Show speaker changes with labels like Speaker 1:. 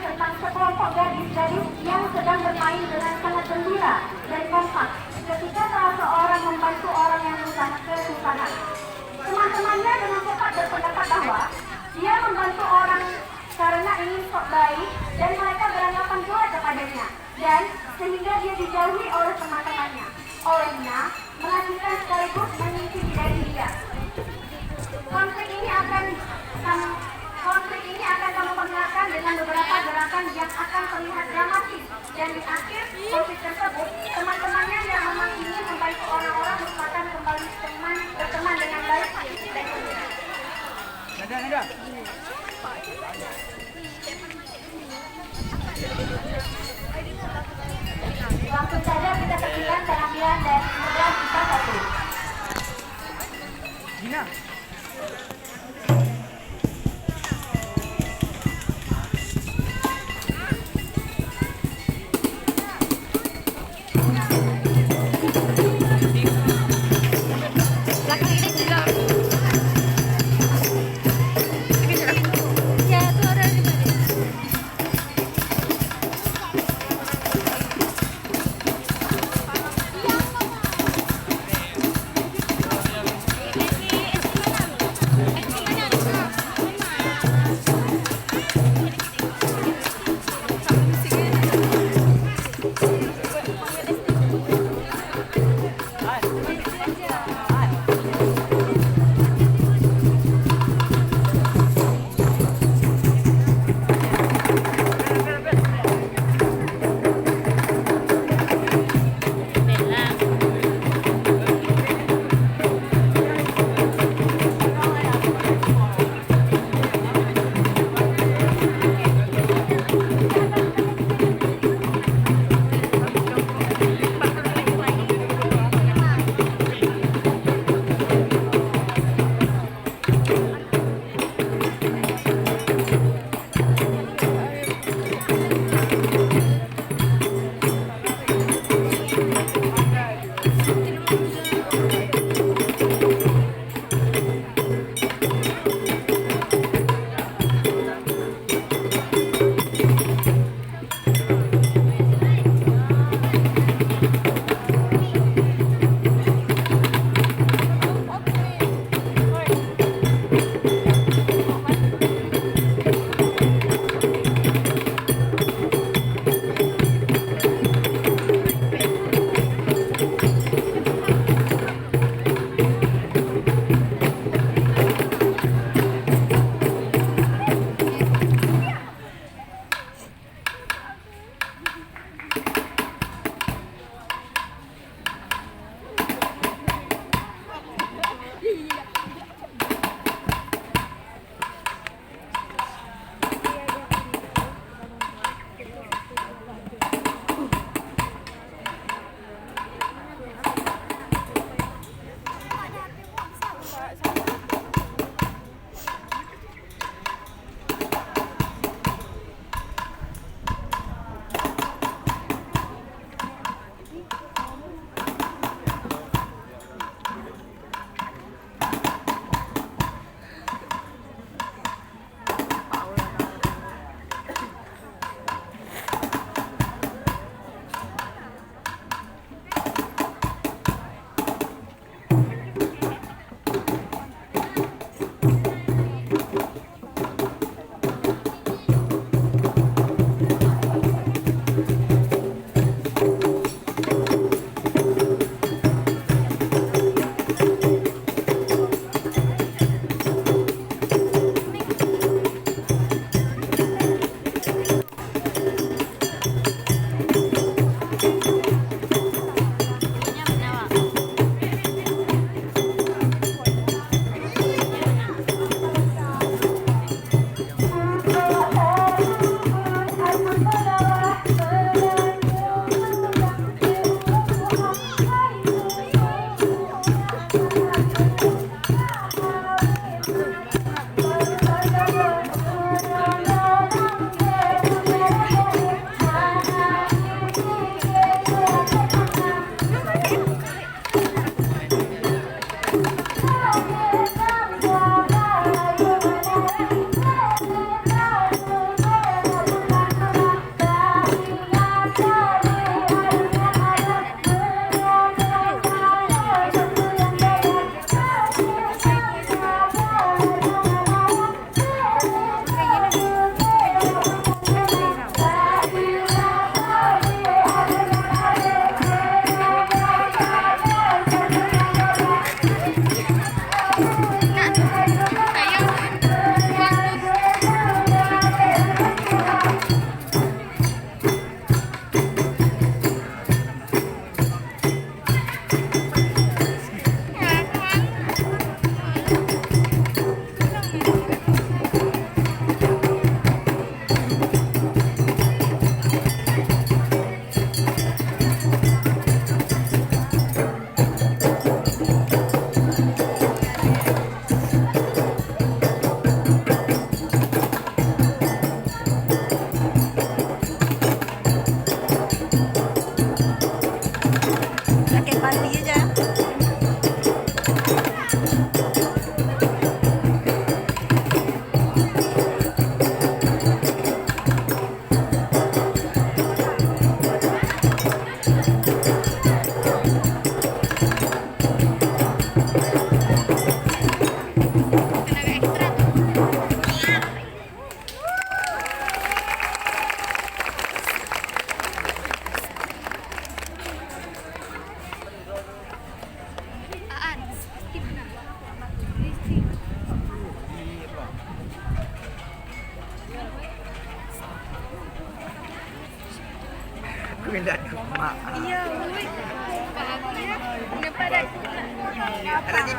Speaker 1: tentang sekelompok gadis-gadis yang sedang bermain dengan sangat gembira dan kompak ketika salah seorang membantu orang yang kesusahan. Teman-temannya dengan cepat berpendapat bahwa dia membantu orang karena ingin sok baik dan mereka beranggapan kuat kepadanya, dan sehingga dia dijauhi oleh teman-temannya. Olehnya, mengajukan sekaligus mengintimidasi dia. Konflik ini akan kamu perlihatkan dengan beberapa gerakan yang akan terlihat dramatis, dan di akhir konflik tersebut, teman-temannya yang memang ingin membantu orang-orang merupakan kembali berteman dengan baik.
Speaker 2: Nada.
Speaker 1: Langsung saja kita saksikan penampilan dari kemudian kita satu.
Speaker 2: Gina. pindah ke emak.
Speaker 3: Iya, woi. Pak aku ya. Kenapa ada?
Speaker 2: Ada di